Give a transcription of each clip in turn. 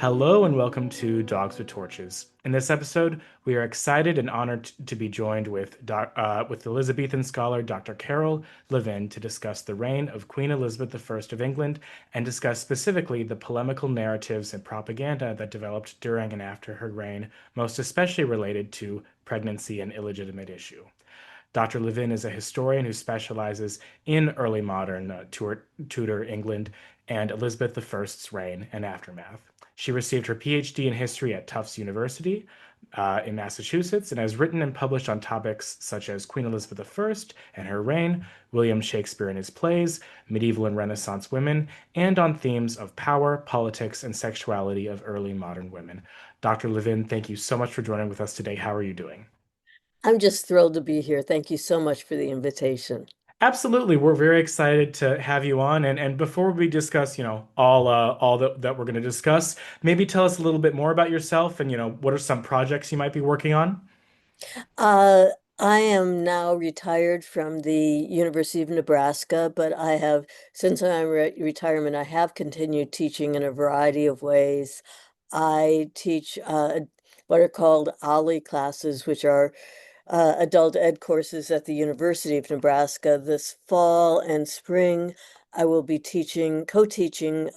Hello and welcome to Dogs with Torches. In this episode, we are excited and honored to be joined with Elizabethan scholar Dr. Carole Levin to discuss the reign of Queen Elizabeth I of England and discuss specifically the polemical narratives and propaganda that developed during and after her reign, most especially related to pregnancy and illegitimate issue. Dr. Levin is a historian who specializes in early modern Tudor England and Elizabeth I's reign and aftermath. She received her Ph.D. in history at Tufts University in Massachusetts and has written and published on topics such as Queen Elizabeth I and her reign, William Shakespeare and his plays, medieval and Renaissance women, and on themes of power, politics, and sexuality of early modern women. Dr. Levin, thank you so much for joining with us today. How are you doing? I'm just thrilled to be here. Thank you so much for the invitation. Absolutely. We're very excited to have you on. And before we discuss, all that we're going to discuss, maybe tell us a little bit more about yourself and, what are some projects you might be working on? Uh, I am now retired from the University of Nebraska, but since I'm retirement, I have continued teaching in a variety of ways. I teach what are called OLLI classes, which are adult ed courses at the University of Nebraska. This fall and spring, I will be co-teaching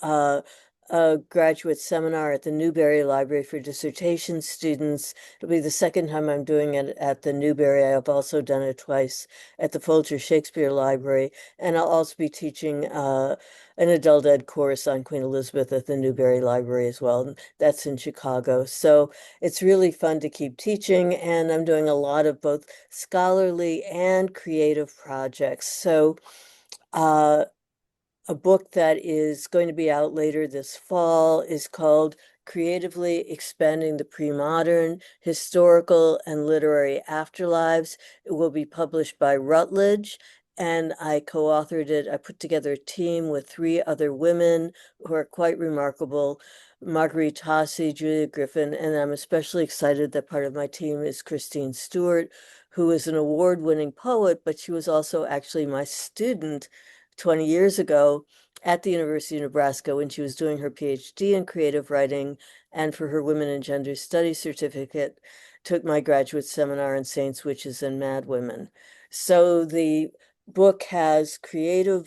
a graduate seminar at the Newberry Library for dissertation students. It'll be the second time I'm doing it at the Newberry. I have also done it twice at the Folger Shakespeare Library, and I'll also be teaching an adult ed course on Queen Elizabeth at the Newberry Library as well. That's in Chicago. So it's really fun to keep teaching, and I'm doing a lot of both scholarly and creative projects. So, uh, a book that is going to be out later this fall is called Creatively Expanding the Pre-Modern Historical and Literary Afterlives. It will be published by Routledge, and I co-authored it. I put together a team with three other women who are quite remarkable. Marguerite Tassi, Julia Griffin, and I'm especially excited that part of my team is Christine Stewart, who is an award-winning poet, but she was also actually my student 20 years ago at the University of Nebraska when she was doing her PhD in creative writing, and for her Women and Gender Studies certificate, took my graduate seminar in Saints, Witches, and Mad Women. So the book has 11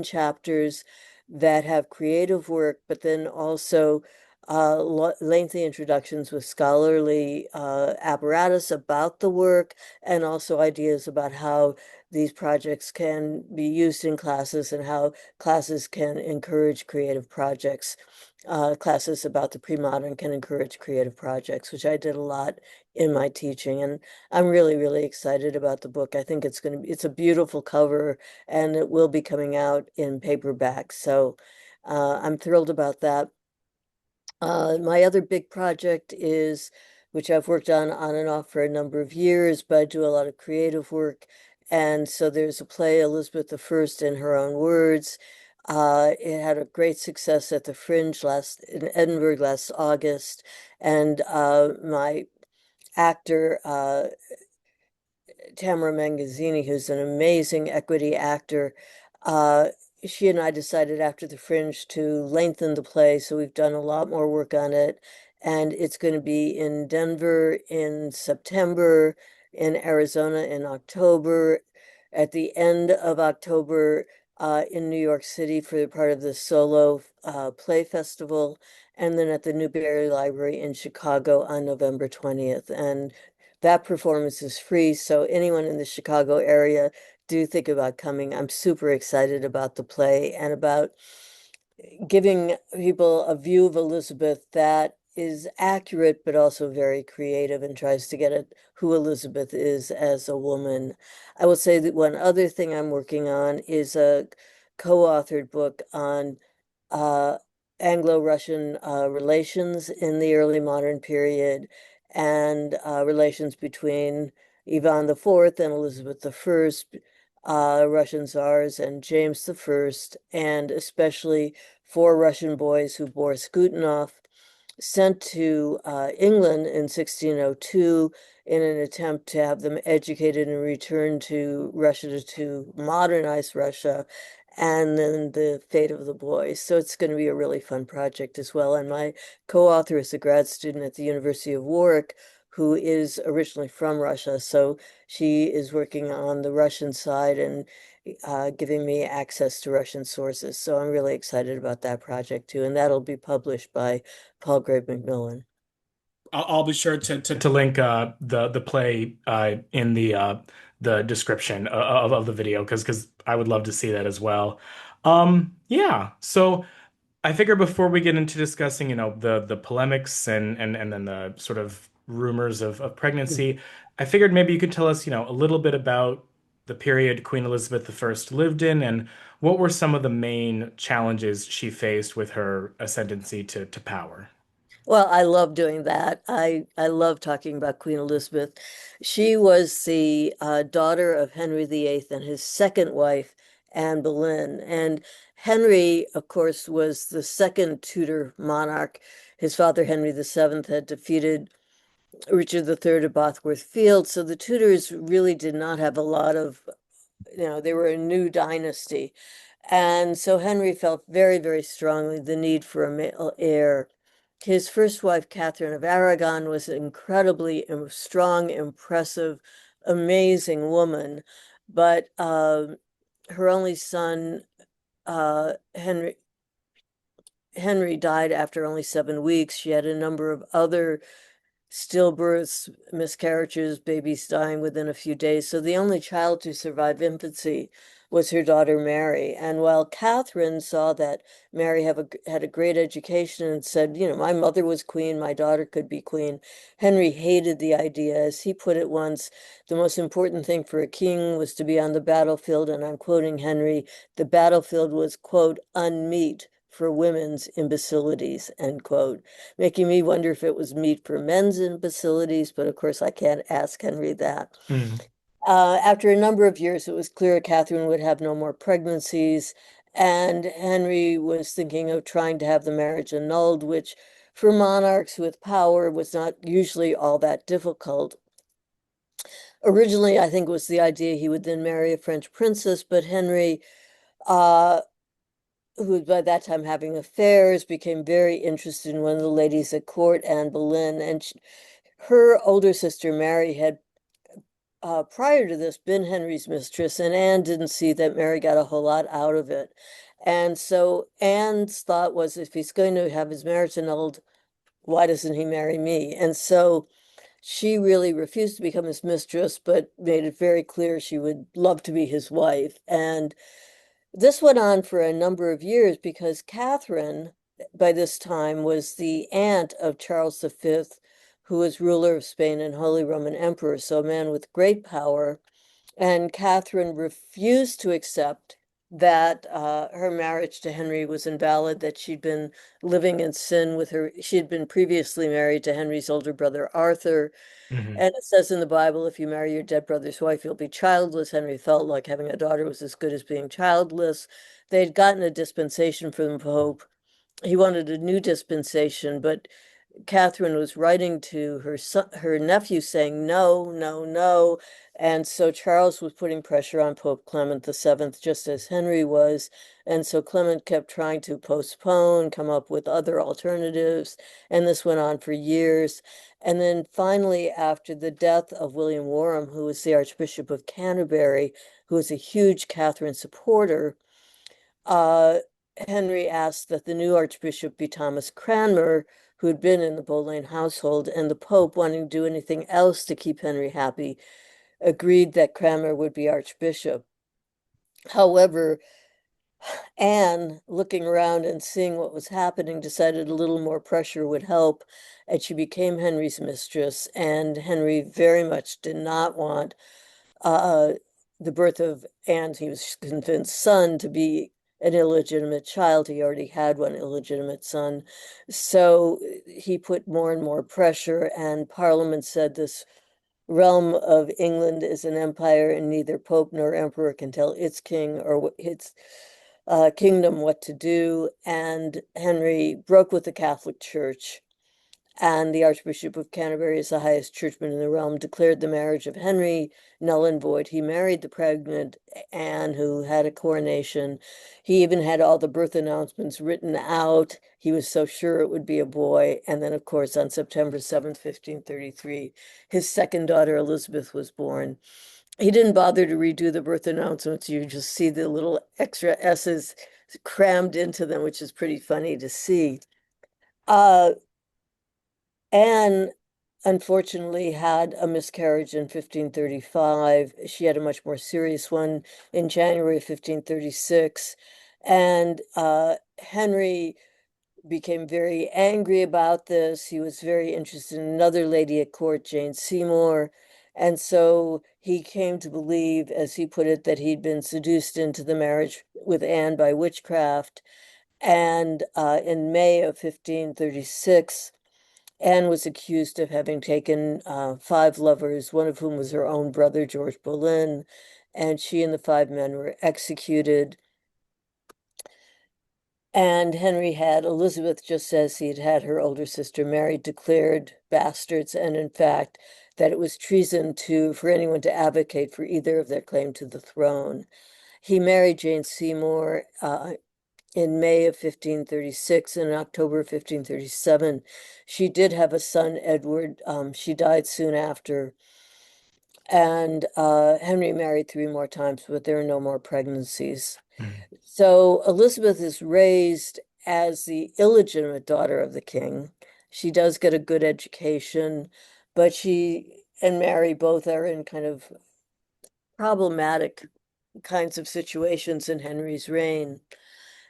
chapters that have creative work, but then also lengthy introductions with scholarly apparatus about the work, and also ideas about how these projects can be used in classes and how classes can encourage creative projects. Classes about the pre-modern can encourage creative projects, which I did a lot in my teaching. And I'm really, really excited about the book. I think it's a beautiful cover, and it will be coming out in paperback. So I'm thrilled about that. My other big project which I've worked on and off for a number of years, but I do a lot of creative work. And so there's a play, Elizabeth I in Her Own Words. It had a great success at the Fringe in Edinburgh last August. And my actor, Tamara Mangazzini, who's an amazing equity actor, uh, she and I decided after the Fringe to lengthen the play, so we've done a lot more work on it. And it's going to be in Denver in September, in Arizona in October, at the end of October in New York City for part of the Solo Play Festival, and then at the Newberry Library in Chicago on November 20th. And that performance is free, so anyone in the Chicago area, do think about coming. I'm super excited about the play and about giving people a view of Elizabeth that is accurate but also very creative and tries to get at who Elizabeth is as a woman. I will say that one other thing I'm working on is a co-authored book on uh, Anglo-Russian relations in the early modern period, and relations between Ivan IV and Elizabeth I, Russian czars, and James I, and especially four Russian boys who Boris Godunov sent to England in 1602 in an attempt to have them educated and returned to Russia to modernize Russia. and then the fate of the boys. So it's going to be a really fun project as well. And my co-author is a grad student at the University of Warwick who is originally from Russia. So she is working on the Russian side and giving me access to Russian sources. So I'm really excited about that project too. And that'll be published by Palgrave Macmillan. I'll be sure to link the play in the description of the video because I would love to see that as well. Yeah, so I figure before we get into discussing, the polemics and then the sort of rumors of pregnancy, I figured maybe you could tell us, a little bit about the period Queen Elizabeth I lived in and what were some of the main challenges she faced with her ascendancy to power. Well, I love doing that. I love talking about Queen Elizabeth. She was the daughter of Henry VIII and his second wife, Anne Boleyn. And Henry, of course, was the second Tudor monarch. His father, Henry VII, had defeated Richard III at Bothworth Field. So the Tudors really did not have a lot of, they were a new dynasty. And so Henry felt very, very strongly the need for a male heir. His first wife, Catherine of Aragon, was an incredibly strong, impressive, amazing woman. But her only son, Henry died after only 7 weeks. She had a number of other stillbirths, miscarriages, babies dying within a few days. So the only child to survive infancy was her daughter Mary. And while Catherine saw that Mary had a great education and said, my mother was queen, my daughter could be queen, Henry hated the idea. As he put it once, the most important thing for a king was to be on the battlefield. And I'm quoting Henry, the battlefield was, quote, unmeet for women's imbecilities, end quote, making me wonder if it was meat for men's imbecilities, but of course I can't ask Henry that. Mm. After a number of years, it was clear Catherine would have no more pregnancies, and Henry was thinking of trying to have the marriage annulled, which for monarchs with power was not usually all that difficult. Originally, I think it was the idea he would then marry a French princess, but Henry, uh, who was by that time having affairs, became very interested in one of the ladies at court, Anne Boleyn, and her older sister Mary had prior to this been Henry's mistress, and Anne didn't see that Mary got a whole lot out of it. And so Anne's thought was if he's going to have his marriage annulled, why doesn't he marry me? And so she really refused to become his mistress, but made it very clear she would love to be his wife. And this went on for a number of years because Catherine, by this time, was the aunt of Charles V, who was ruler of Spain and Holy Roman Emperor, so a man with great power. And Catherine refused to accept that her marriage to Henry was invalid, that she'd been living in sin with her. She had been previously married to Henry's older brother, Arthur. Hmm. And it says in the Bible, if you marry your dead brother's wife, you'll be childless. Henry felt like having a daughter was as good as being childless. They'd gotten a dispensation from the Pope. He wanted a new dispensation, but Catherine was writing to her son, her nephew saying no, no, no. And so Charles was putting pressure on Pope Clement VII, just as Henry was. And so Clement kept trying to postpone, come up with other alternatives. And this went on for years. And then finally, after the death of William Warham, who was the Archbishop of Canterbury, who was a huge Catherine supporter, uh, Henry asked that the new archbishop be Thomas Cranmer, who had been in the Boleyn household, and the Pope, wanting to do anything else to keep Henry happy, agreed that Cranmer would be archbishop. However, Anne, looking around and seeing what was happening, decided a little more pressure would help, and she became Henry's mistress. And Henry very much did not want uh, the birth of Anne's, he was convinced, son to be an illegitimate child. He already had one illegitimate son. So he put more and more pressure, and Parliament said this realm of England is an empire, and neither Pope nor Emperor can tell its king or its kingdom what to do. And Henry broke with the Catholic Church and the Archbishop of Canterbury, as the highest churchman in the realm, declared the marriage of Henry null and void. He married the pregnant Anne, who had a coronation. He even had all the birth announcements written out. He was so sure it would be a boy. And then, of course, on September 7th, 1533, his second daughter, Elizabeth, was born. He didn't bother to redo the birth announcements. You just see the little extra S's crammed into them, which is pretty funny to see. Uh, Anne unfortunately had a miscarriage in 1535. She had a much more serious one in January of 1536. And Henry became very angry about this. He was very interested in another lady at court, Jane Seymour. And so he came to believe, as he put it, that he'd been seduced into the marriage with Anne by witchcraft. And in May of 1536, Anne was accused of having taken five lovers, one of whom was her own brother, George Boleyn, and she and the five men were executed. And Henry had Elizabeth, just as he had had her older sister Mary, declared bastards, and in fact, that it was treason for anyone to advocate for either of their claim to the throne. He married Jane Seymour in May of 1536, and in October of 1537. She did have a son, Edward. She died soon after. And Henry married three more times, but there are no more pregnancies. Mhm. So Elizabeth is raised as the illegitimate daughter of the king. She does get a good education, but she and Mary both are in kind of problematic kinds of situations in Henry's reign.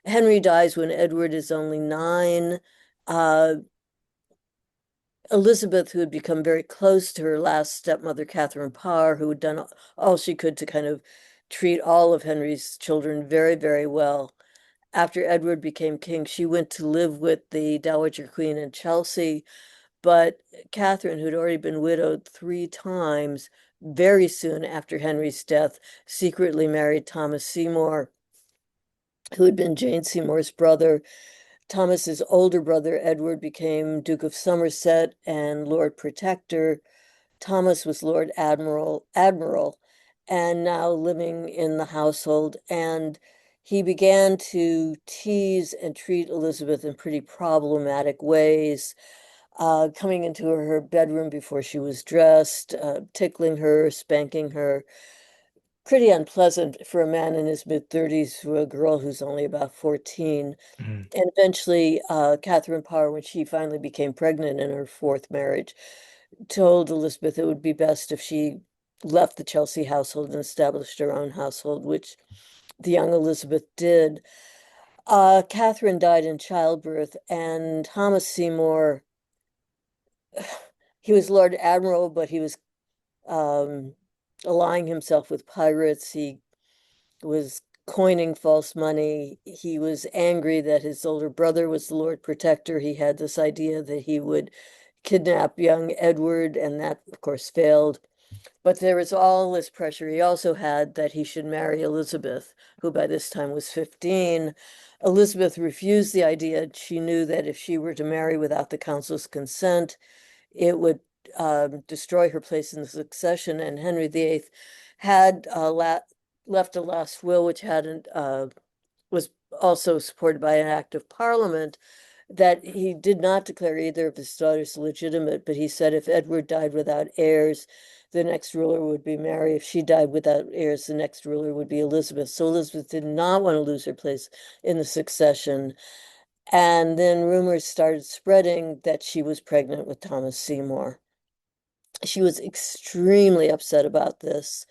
Henry dies when Edward is only 9. Uh, Elizabeth, who had become very close to her last stepmother, Catherine Parr, who had done all she could to kind of treat all of Henry's children very, very well. After Edward became king, she went to live with the Dowager Queen in Chelsea. But Catherine, who'd already been widowed 3 times, very soon after Henry's death, secretly married Thomas Seymour, who had been Jane Seymour's brother. Thomas's older brother, Edward, became Duke of Somerset and Lord Protector. Thomas was Lord Admiral, and now living in the household. And he began to tease and treat Elizabeth in pretty problematic ways, coming into her bedroom before she was dressed, tickling her, spanking her. Pretty unpleasant for a man in his mid-30s to a girl who's only about 14. Mhm. And eventually, Catherine Parr, when she finally became pregnant in her fourth marriage, told Elizabeth it would be best if she left the Chelsea household and established her own household, which the young Elizabeth did. Catherine died in childbirth, and Thomas Seymour, he was Lord Admiral, but he was um, allying himself with pirates. He was coining false money. He was angry that his older brother was the Lord Protector. He had this idea that he would kidnap young Edward, and that, of course, failed. But there was all this pressure he also had that he should marry Elizabeth, who by this time was 15. Elizabeth refused the idea. She knew that if she were to marry without the council's consent, it would destroy her place in the succession. And Henry VIII had left a last will, which hadn't was also supported by an act of parliament, that he did not declare either of his daughters legitimate, but he said if Edward died without heirs, the next ruler would be Mary. If she died without heirs, the next ruler would be Elizabeth. So Elizabeth did not want to lose her place in the succession. And then rumors started spreading that she was pregnant with Thomas Seymour. She was extremely upset about this.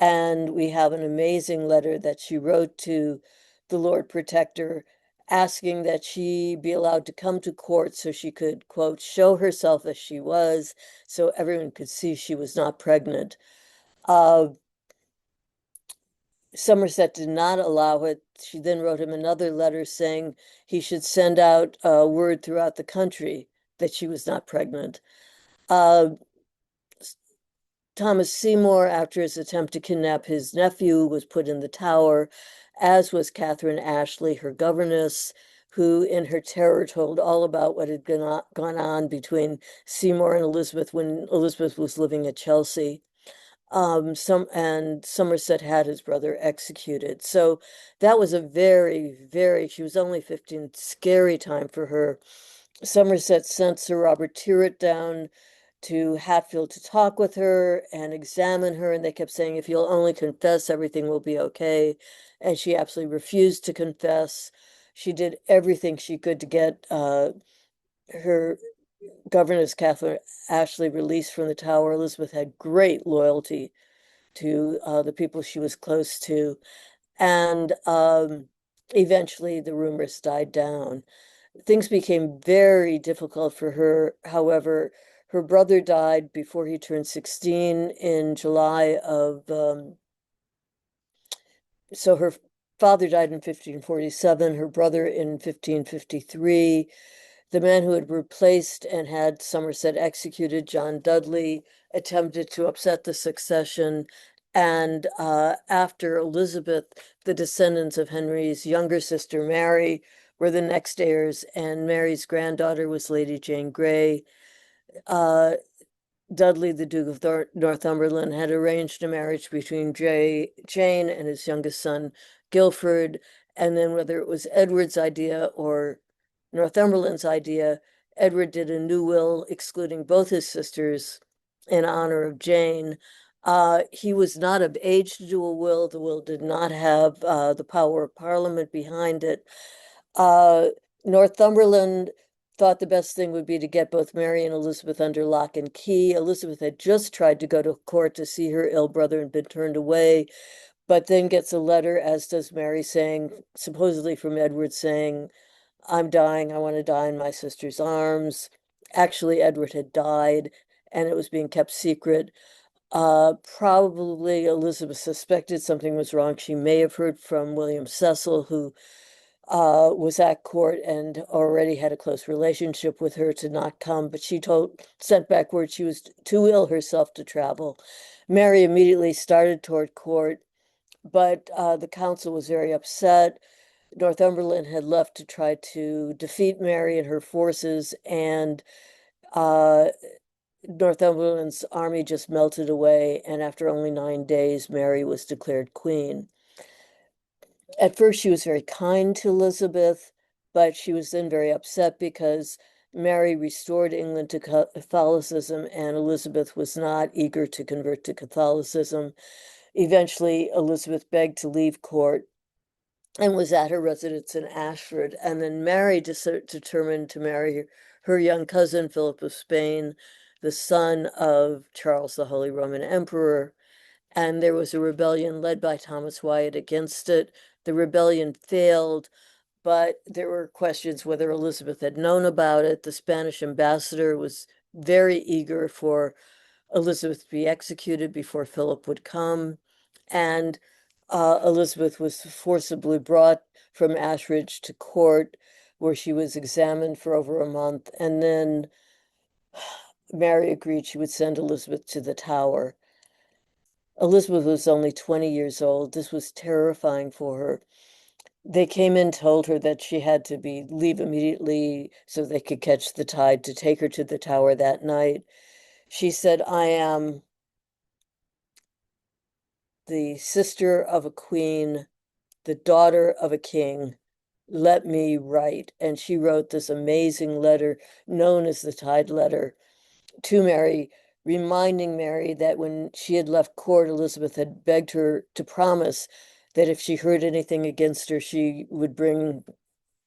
And we have an amazing letter that she wrote to the Lord Protector asking that she be allowed to come to court so she could, quote, show herself as she was, so everyone could see she was not pregnant. Uh, Somerset did not allow it. She then wrote him another letter saying he should send out word throughout the country that she was not pregnant. Uh, Thomas Seymour, after his attempt to kidnap his nephew, was put in the Tower, as was Catherine Ashley, her governess, who, in her terror, told all about what had gone on between Seymour and Elizabeth when Elizabeth was living at Chelsea. Somerset had his brother executed. So that was a she was only 15, scary time for her. Somerset sent Sir Robert Tyrwhitt down to Hatfield to talk with her and examine her, and they kept saying, if you'll only confess, everything will be okay. And she absolutely refused to confess. She did everything she could to get her governess, Catherine Ashley, released from the Tower. Elizabeth had great loyalty to the people she was close to. And eventually the rumors died down. Things became very difficult for her. However, her brother died before he turned 16 in July of, so her father died in 1547, her brother in 1553. The man who had replaced and had Somerset executed, John Dudley, attempted to upset the succession. And after Elizabeth, the descendants of Henry's younger sister, Mary, were the next heirs, and Mary's granddaughter was Lady Jane Grey. Uh, Dudley, the Duke of Northumberland, had arranged a marriage between Jane and his youngest son, Guilford. And then, whether it was Edward's idea or Northumberland's idea, Edward did a new will excluding both his sisters in honor of Jane. He was not of age to do a will. The will did not have the power of Parliament behind it. Uh, Northumberland thought the best thing would be to get both Mary and Elizabeth under lock and key. Elizabeth had just tried to go to court to see her ill brother and been turned away, but then gets a letter, as does Mary, saying, supposedly from Edward, saying, I'm dying. I want to die in my sister's arms. Actually, Edward had died and it was being kept secret. Probably Elizabeth suspected something was wrong. She may have heard from William Cecil, who was at court and already had a close relationship with her, to not come, but sent back word she was too ill herself to travel. Mary immediately started toward court, but the council was very upset. Northumberland had left to try to defeat Mary and her forces, and uh, Northumberland's army just melted away, and after only 9 days, Mary was declared queen. At first, she was very kind to Elizabeth, but she was then very upset because Mary restored England to Catholicism, and Elizabeth was not eager to convert to Catholicism. Eventually, Elizabeth begged to leave court and was at her residence in Ashford. And then Mary determined to marry her young cousin, Philip of Spain, the son of Charles the Holy Roman Emperor. And there was a rebellion led by Thomas Wyatt against it. The rebellion failed, but there were questions whether Elizabeth had known about it. The Spanish ambassador was very eager for Elizabeth to be executed before Philip would come. And Elizabeth was forcibly brought from Ashridge to court, where she was examined for over a month. And then Mary agreed she would send Elizabeth to the Tower. Elizabeth was only 20 years old. This was terrifying for her. They came in, told her that she had to leave immediately so they could catch the tide to take her to the Tower that night. She said, I am the sister of a queen, the daughter of a king. Let me write. And she wrote this amazing letter known as the Tide Letter to Mary, reminding Mary that when she had left court, Elizabeth had begged her to promise that if she heard anything against her, she would bring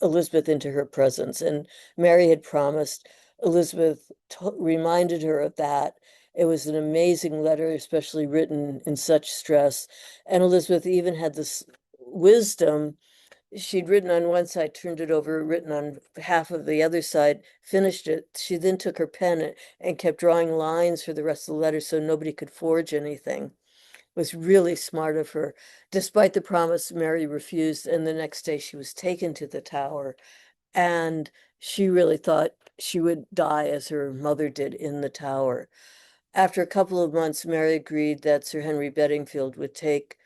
Elizabeth into her presence. And Mary had promised. Elizabeth reminded her of that. It was an amazing letter, especially written in such stress. And Elizabeth even had this wisdom. She'd written on one side, turned it over, written on half of the other side, finished it. She then took her pen and kept drawing lines for the rest of the letter so nobody could forge anything. It was really smart of her. Despite the promise, Mary refused, and the next day she was taken to the Tower, and she really thought she would die as her mother did in the Tower. After a couple of months, Mary agreed that Sir Henry Bedingfield would take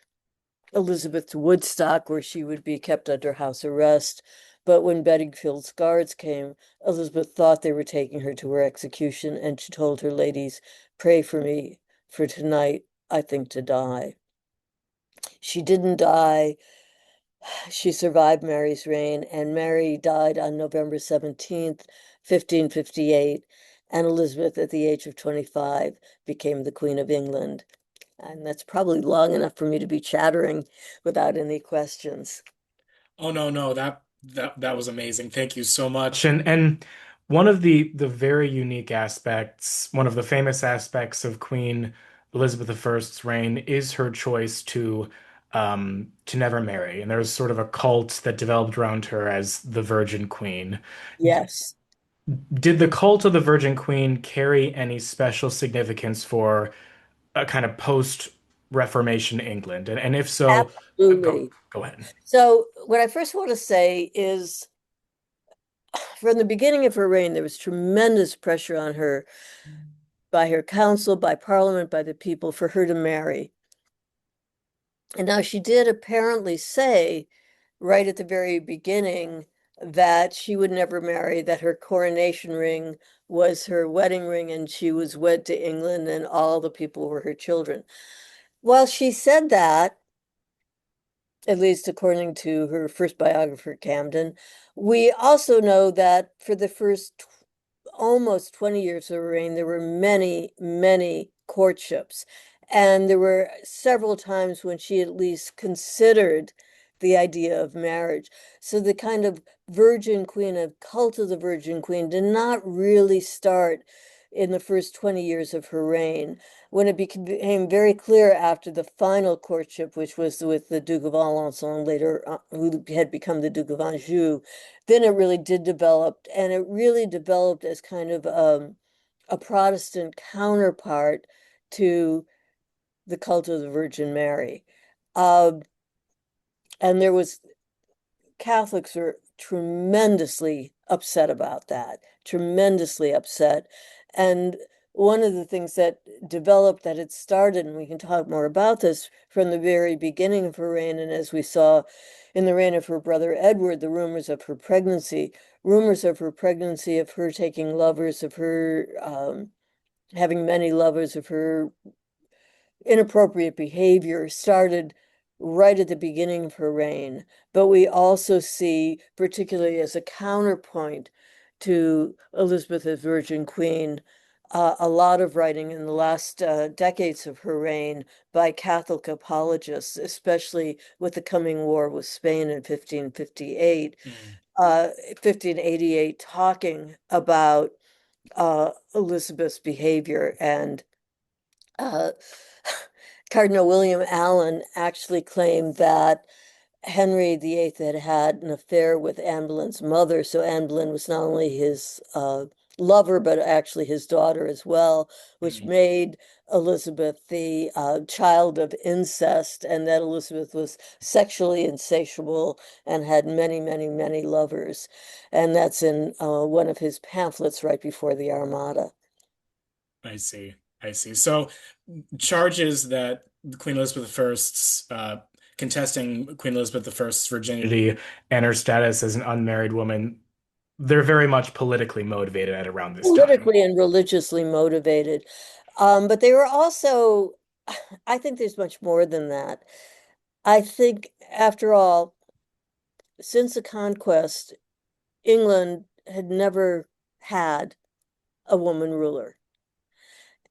Elizabeth to Woodstock, where she would be kept under house arrest. But when Bedingfield's guards came, Elizabeth thought they were taking her to her execution, and she told her ladies, "Pray for me, for tonight I think to die." She didn't die. She survived Mary's reign, and Mary died on November 17th, 1558, and Elizabeth, at the age of 25, became the Queen of England. And that's probably long enough for me to be chattering without any questions. Oh no, no, that was amazing. Thank you so much. And one of the very unique aspects, one of the famous aspects of Queen Elizabeth I's reign is her choice to never marry. And there's sort of a cult that developed around her as the Virgin Queen. Yes, Did the cult of the Virgin Queen carry any special significance for a kind of post-Reformation England? And if so, absolutely. go ahead. So, what I first want to say is from the beginning of her reign, there was tremendous pressure on her by her council, by Parliament, by the people for her to marry. And now she did apparently say right at the very beginning that she would never marry, that her coronation ring was her wedding ring, and she was wed to England, and all the people were her children. Well, she said that, at least according to her first biographer, Camden. We also know that for the first almost 20 years of her reign, there were many, many courtships. And there were several times when she at least considered the idea of marriage. So the kind of Virgin Queen, a cult of the Virgin Queen, did not really start in the first 20 years of her reign. When it became very clear after the final courtship, which was with the Duke of Alençon, later who had become the Duke of Anjou, then it really did develop, and it really developed as kind of a Protestant counterpart to the cult of the Virgin Mary. Um, and there was Catholics were tremendously upset about that, tremendously upset. And one of the things that developed, that it started, and we can talk more about this from the very beginning of her reign, and as we saw in the reign of her brother Edward, the rumors of her pregnancy, of her taking lovers, of her having many lovers, of her inappropriate behavior started right at the beginning of her reign. But we also see, particularly as a counterpoint to Elizabeth as Virgin Queen, a lot of writing in the last decades of her reign by Catholic apologists, especially with the coming war with Spain in 1558, Mm, 1588, talking about Elizabeth's behavior. And uh, Cardinal William Allen actually claimed that Henry VIII had had an affair with Anne Boleyn's mother. So Anne Boleyn was not only his lover, but actually his daughter as well, which mm. made Elizabeth the child of incest, and that Elizabeth was sexually insatiable and had many, many, many lovers. And that's in one of his pamphlets right before the Armada. I see. I see. So charges that Queen Elizabeth I's contesting Queen Elizabeth I's virginity and her status as an unmarried woman, they're very much politically motivated at around this time. Politically and religiously motivated. But they were also, I think there's much more than that. I think, after all, since the conquest, England had never had a woman ruler.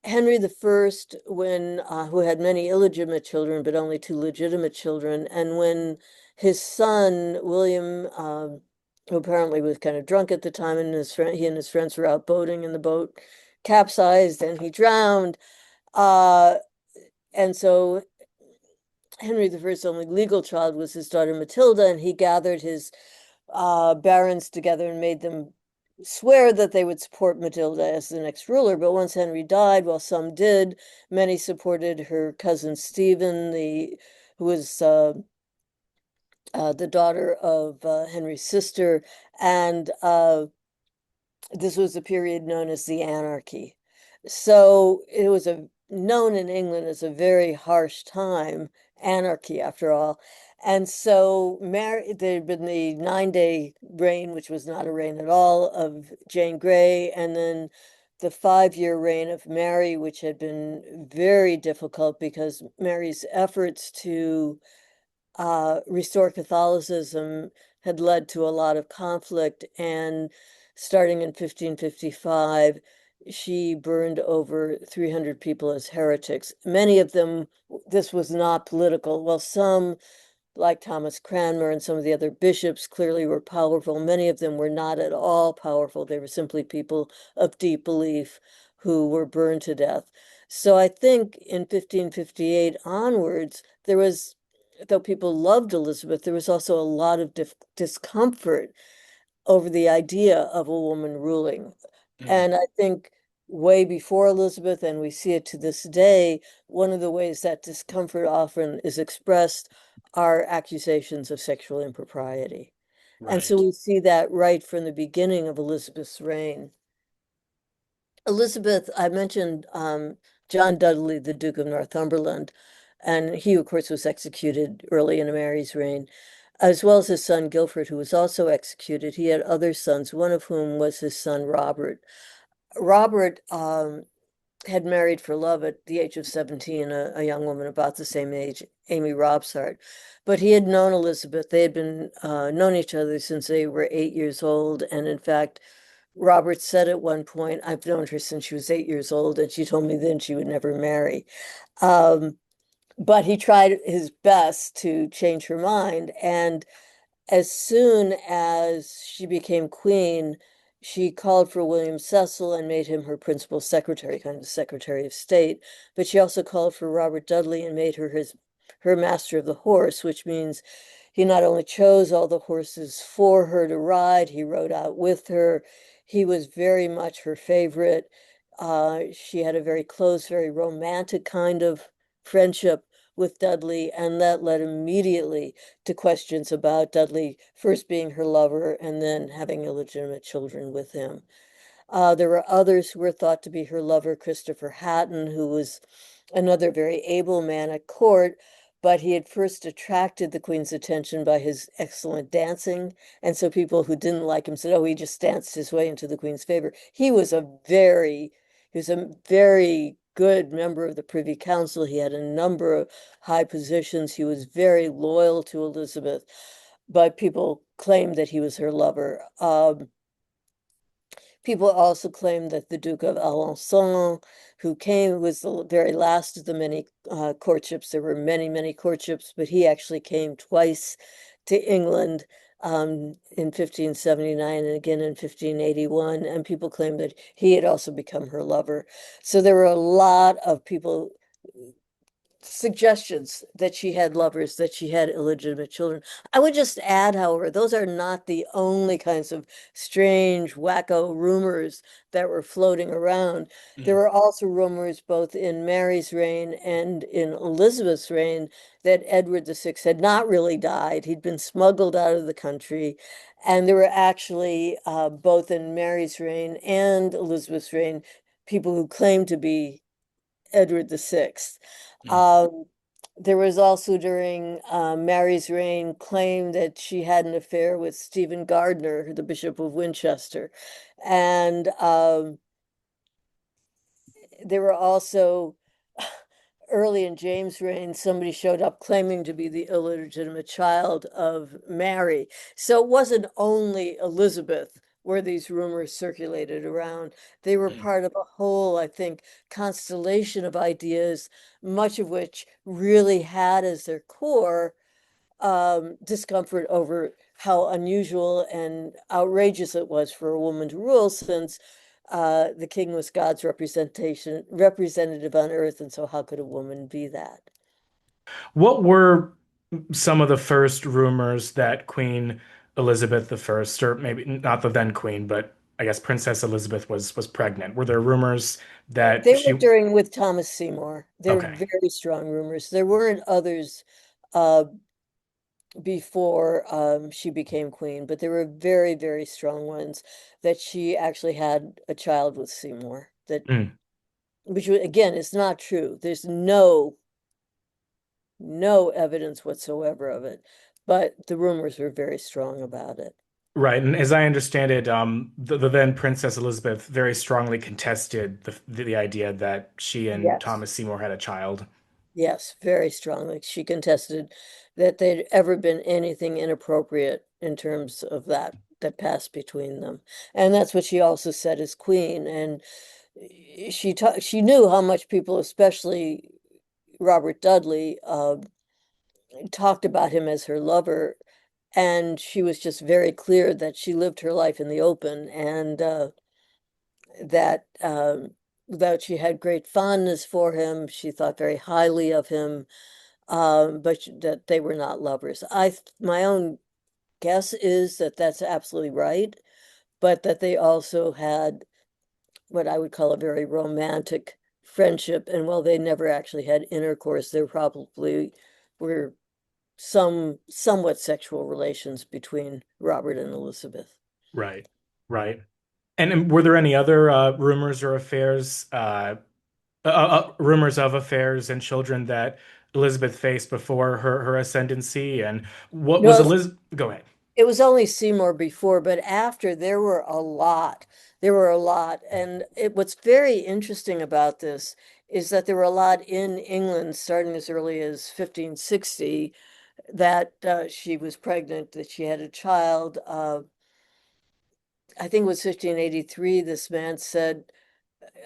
Henry the when who had many illegitimate children, but only two legitimate children, and when his son William, who apparently was kind of drunk at the time, and he and his friends were out boating, and the boat capsized and he drowned. Uh, and so Henry I's only legal child was his daughter Matilda, and he gathered his barons together and made them swear that they would support Matilda as the next ruler. But once Henry died, while some did, many supported her cousin Stephen, who was the daughter of Henry's sister, and this was a period known as the Anarchy. So it was known in England as a very harsh time, anarchy after all. And so Mary, there'd been the 9-day reign, which was not a reign at all, of Jane Grey, and then the 5-year reign of Mary, which had been very difficult because Mary's efforts to restore Catholicism had led to a lot of conflict. And starting in 1555, she burned over 300 people as heretics. Many of them, this was not political. Well, some like Thomas Cranmer and some of the other bishops clearly were powerful. Many of them were not at all powerful. They were simply people of deep belief who were burned to death. So I think in 1558 onwards, there was, though people loved Elizabeth, there was also a lot of discomfort over the idea of a woman ruling. Mm. And I think way before Elizabeth, and we see it to this day, one of the ways that discomfort often is expressed are accusations of sexual impropriety. And so Right. we see that right from the beginning of Elizabeth's reign. Elizabeth, I mentioned John Dudley, the Duke of Northumberland, and he, of course, was executed early in Mary's reign, as well as his son Guilford, who was also executed. He had other sons, one of whom was his son Robert. Robert had married for love at the age of 17, a young woman about the same age, Amy Robsart. But he had known Elizabeth. They had been known each other since they were 8 years old. And in fact, Robert said at one point, I've known her since she was 8 years old, and she told me then she would never marry. Um, but he tried his best to change her mind. And as soon as she became queen, she called for William Cecil and made him her principal secretary, kind of secretary of state. But she also called for Robert Dudley and made her master of the horse, which means he not only chose all the horses for her to ride, he rode out with her. He was very much her favorite. She had a very close, very romantic kind of friendship with Dudley, and that led immediately to questions about Dudley first being her lover and then having illegitimate children with him. There were others who were thought to be her lover, Christopher Hatton, who was another very able man at court, but he had first attracted the Queen's attention by his excellent dancing. And so people who didn't like him said, oh, he just danced his way into the Queen's favor. He was a very good member of the Privy Council. He had a number of high positions. He was very loyal to Elizabeth, but people claimed that he was her lover. People also claim that the Duke of Alençon, who came, was the very last of the many courtships. There were many, many courtships, but he actually came twice to England in 1579 and again in 1581. And people claim that he had also become her lover. So there were a lot of people suggestions that she had lovers, that she had illegitimate children. I would just add, however, those are not the only kinds of strange, wacko rumors that were floating around. There Mm. were also rumors both in Mary's reign and in Elizabeth's reign that Edward VI had not really died. He'd been smuggled out of the country. And there were actually, both in Mary's reign and Elizabeth's reign, people who claimed to be Edward VI. Mm. Um, there was also during Mary's reign claim that she had an affair with Stephen Gardiner, the Bishop of Winchester. And there were also early in James' reign, somebody showed up claiming to be the illegitimate child of Mary. So it wasn't only Elizabeth where these rumors circulated around. They were Mm. part of a whole, I think, constellation of ideas, much of which really had as their core discomfort over how unusual and outrageous it was for a woman to rule, since the king was God's representative on earth, and so how could a woman be that? What were some of the first rumors that Queen Elizabeth I, or maybe not the then queen, but I guess Princess Elizabeth was pregnant? Were there rumors that They were she? during with Thomas Seymour. There were Okay. very strong rumors. There weren't others uh, before she became queen, but there were very, very strong ones that she actually had a child with Seymour. That, Mm. which again is not true. There's no no evidence whatsoever of it, but the rumors were very strong about it. Right, and as I understand it, the then Princess Elizabeth very strongly contested the idea that she and Yes. Thomas Seymour had a child. Yes, very strongly. She contested that there'd ever been anything inappropriate in terms of that passed between them. And that's what she also said as queen. And she knew how much people, especially Robert Dudley, talked about him as her lover. And she was just very clear that she lived her life in the open and that that she had great fondness for him. She thought very highly of him, but that they were not lovers. My own guess is that that's absolutely right, but that they also had what I would call a very romantic friendship. And while they never actually had intercourse, there probably were somewhat sexual relations between Robert and Elizabeth. Right, right. And were there any other rumors or rumors of affairs and children that Elizabeth faced before her ascendancy? And what was No, Elizabeth? Go ahead. it was only Seymour before, but after there were a lot. There were a lot. And what's very interesting about this is that there were a lot in England starting as early as 1560 that she was pregnant, that she had a child. I think it was 1583, this man said,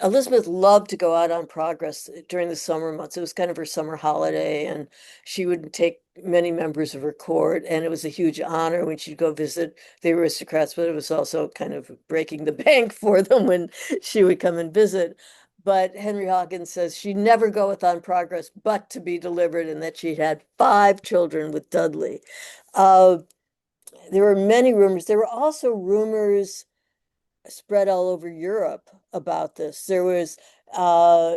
Elizabeth loved to go out on progress during the summer months. It was kind of her summer holiday, and she would take many members of her court, and it was a huge honor when she'd go visit the aristocrats, but it was also kind of breaking the bank for them when she would come and visit. But Henry Hawkins says she never goeth on progress but to be delivered, and that she had 5 children with Dudley. Uh, there were many rumors. There were also rumors spread all over Europe about this. There was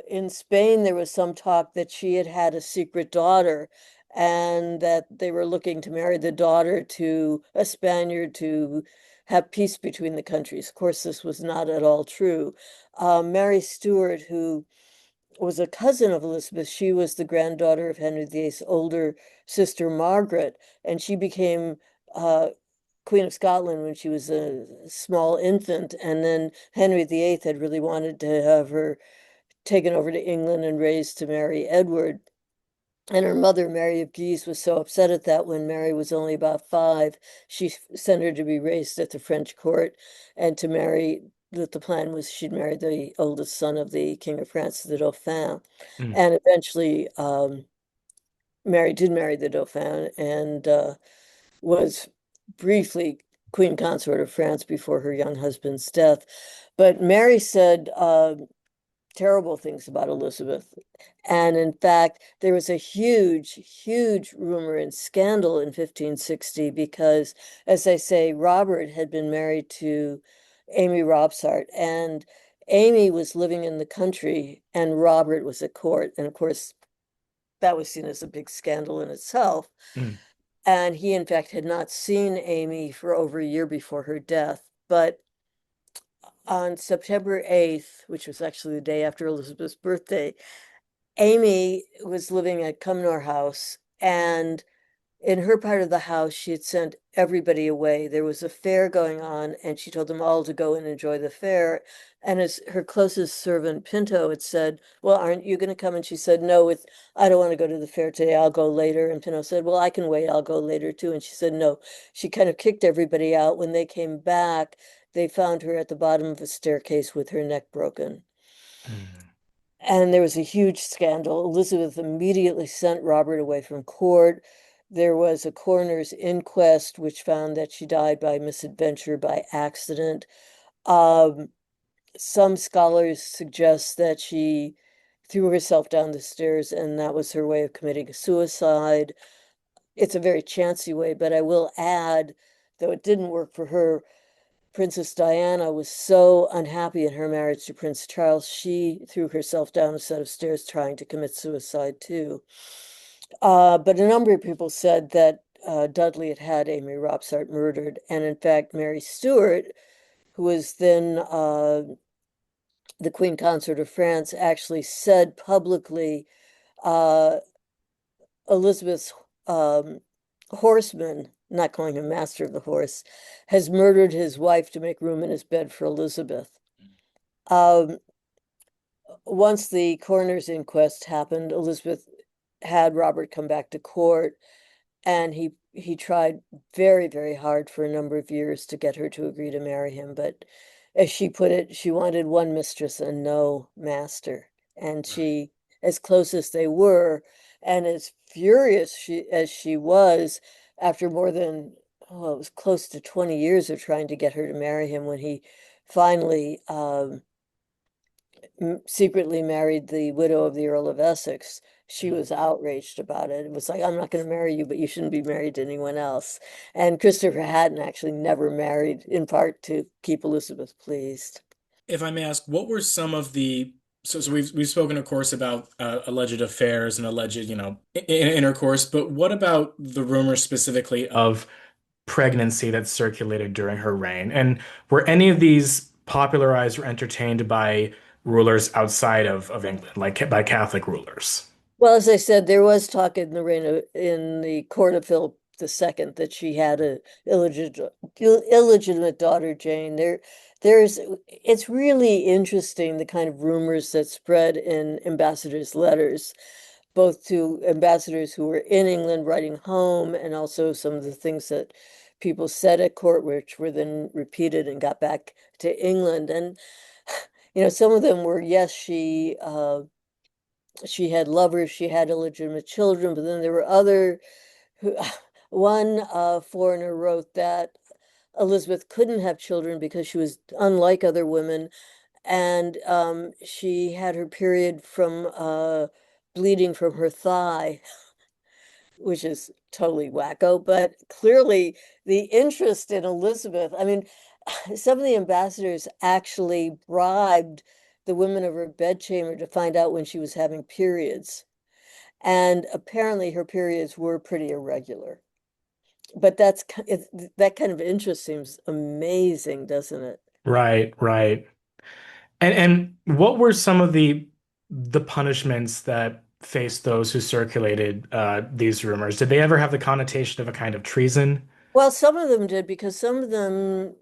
in Spain, there was some talk that she had had a secret daughter and that they were looking to marry the daughter to a Spaniard to have peace between the countries. Of course, this was not at all true. Mary Stuart, who was a cousin of Elizabeth, she was the granddaughter of Henry VIII's older sister, Margaret, and she became uh, Queen of Scotland when she was a small infant, and then Henry VIII had really wanted to have her taken over to England and raised to marry Edward. And her mother, Mary of Guise, was so upset at that when Mary was only about 5, she sent her to be raised at the French court and to marry. That the plan was she'd marry the oldest son of the King of France, the Dauphin. Mm, And eventually, Mary did marry the Dauphin and was briefly queen consort of France before her young husband's death. But Mary said terrible things about Elizabeth. And in fact, there was a huge, huge rumor and scandal in 1560 because, as I say, Robert had been married to Amy Robsart, and Amy was living in the country and Robert was at court. And of course, that was seen as a big scandal in itself. mm, And he, in fact, had not seen Amy for over a year before her death. But on September 8th, which was actually the day after Elizabeth's birthday, Amy was living at Cumnor House, and in her part of the house, she had sent everybody away. There was a fair going on, and she told them all to go and enjoy the fair. And as her closest servant, Pinto, had said, "Well, aren't you going to come?" And she said, "No, I don't want to go to the fair today. I'll go later." And Pinto said, "Well, I can wait. I'll go later too." And she said, "No." She kind of kicked everybody out. When they came back, they found her at the bottom of a staircase with her neck broken. mm, And there was a huge scandal. Elizabeth immediately sent Robert away from court. There was a coroner's inquest, which found that she died by misadventure, by accident. Um, some scholars suggest that she threw herself down the stairs and that was her way of committing suicide. It's a very chancy way, but I will add, though it didn't work for her, Princess Diana was so unhappy in her marriage to Prince Charles, she threw herself down a set of stairs trying to commit suicide too. But a number of people said that Dudley had had Amy Robsart murdered. And in fact, Mary Stuart, who was then the Queen Consort of France, actually said publicly uh, Elizabeth's um, horseman, not calling him master of the horse, has murdered his wife to make room in his bed for Elizabeth. Um, Once the coroner's inquest happened, Elizabeth had Robert come back to court, and he tried very, very hard for a number of years to get her to agree to marry him. But as she put it, she wanted one mistress and no master. And Right. she, as close as they were, and as furious as she was after more than, oh, it was close to 20 years of trying to get her to marry him when he finally secretly married the widow of the Earl of Essex. She Mm. was outraged about it. It was like, I'm not going to marry you, but you shouldn't be married to anyone else. And Christopher Hatton actually never married, in part to keep Elizabeth pleased. If I may ask, what were some of the so we've spoken, of course, about alleged affairs and alleged, intercourse, but what about the rumors specifically of pregnancy that circulated during her reign? And were any of these popularized or entertained by rulers outside of England, like by Catholic rulers? Well, as I said, there was talk in in the court of Philip II that she had a illegitimate daughter, Jane. It's really interesting the kind of rumors that spread in ambassadors' letters, both to ambassadors who were in England writing home, and also some of the things that people said at court, which were then repeated and got back to England. And some of them were, yes, she had lovers, she had illegitimate children, but then there were other who, one foreigner wrote that Elizabeth couldn't have children because she was unlike other women, and she had her period from bleeding from her thigh, which is totally wacko. But clearly, the interest in Elizabeth, I mean, some of the ambassadors actually bribed the women of her bedchamber to find out when she was having periods. And apparently her periods were pretty irregular. But that kind of interest seems amazing, doesn't it? Right, right. And what were some of the punishments that faced those who circulated these rumors? Did they ever have the connotation of a kind of treason? Well, some of them did because some of them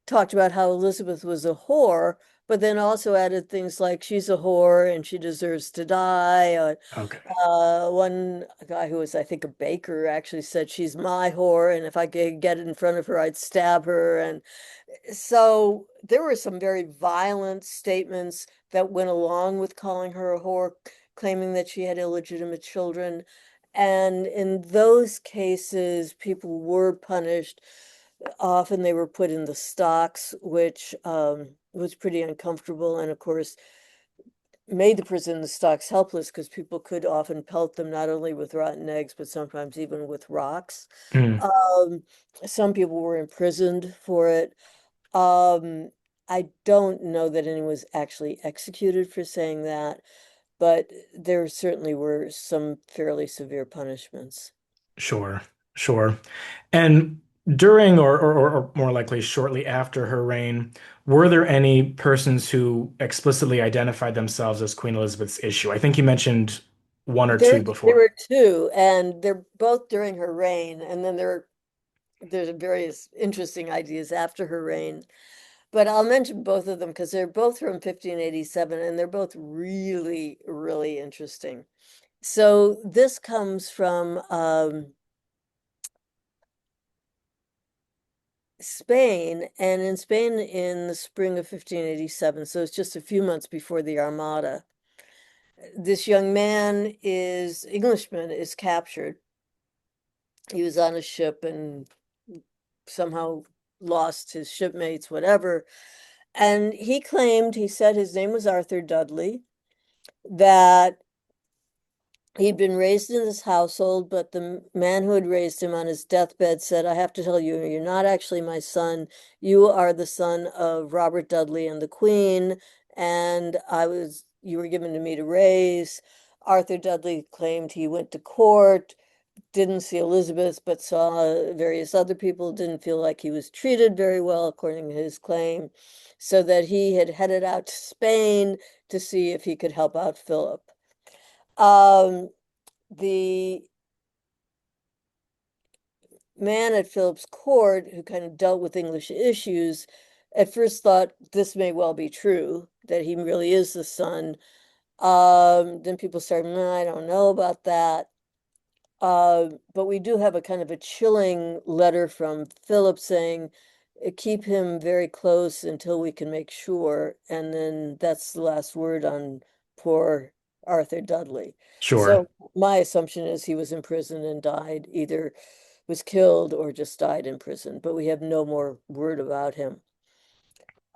talked about how Elizabeth was a whore, but then also added things like she's a whore and she deserves to die. Okay. One guy who was, I think, a baker actually said she's my whore, and if I could get in front of her, I'd stab her. And so there were some very violent statements that went along with calling her a whore, claiming that she had illegitimate children. And in those cases, people were punished. Often they were put in the stocks, which was pretty uncomfortable, and of course made the person in the stocks helpless because people could often pelt them not only with rotten eggs, but sometimes even with rocks. Mm, Um, some people were imprisoned for it. Um, I don't know that anyone was actually executed for saying that, but there certainly were some fairly severe punishments. sure, sure. And during or more likely shortly after her reign, were there any persons who explicitly identified themselves as Queen Elizabeth's issue? I think you mentioned one or two There before. were two, and they're both during her reign, and then there's various interesting ideas after her reign. But I'll mention both of them because they're both from 1587 and they're both really, really interesting. So this comes from Spain, and in Spain in the spring of 1587, so it's just a few months before the Armada. This young man Englishman is captured. He was on a ship and somehow lost his shipmates, whatever. And he said his name was Arthur Dudley, that he'd been raised in this household, but the man who had raised him on his deathbed said, I have to tell you, you're not actually my son. You are the son of Robert Dudley and the Queen, and you were given to me to raise. Arthur Dudley claimed he went to court, didn't see Elizabeth, but saw various other people, didn't feel like he was treated very well, according to his claim, so that he had headed out to Spain to see if he could help out Philip. Um, the man at Philip's court who kind of dealt with English issues at first thought this may well be true, that he really is the son. Then people started, "No, I don't know about that." But we do have a kind of a chilling letter from Philip saying, keep him very close until we can make sure. And then that's the last word on poor Arthur Dudley. Sure. So my assumption is he was in prison and died, either was killed or just died in prison, but we have no more word about him.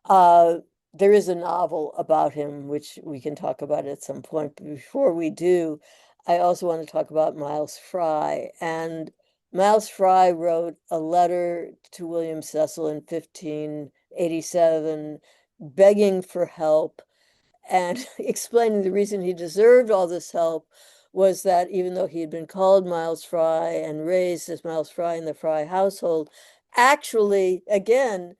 Uh, there is a novel about him, which we can talk about at some point. But before we do, I also want to talk about Miles Fry. And Miles Fry wrote a letter to William Cecil in 1587, begging for help and explaining the reason he deserved all this help was that even though he had been called Miles Fry and raised as Miles Fry in the Fry household, actually, again,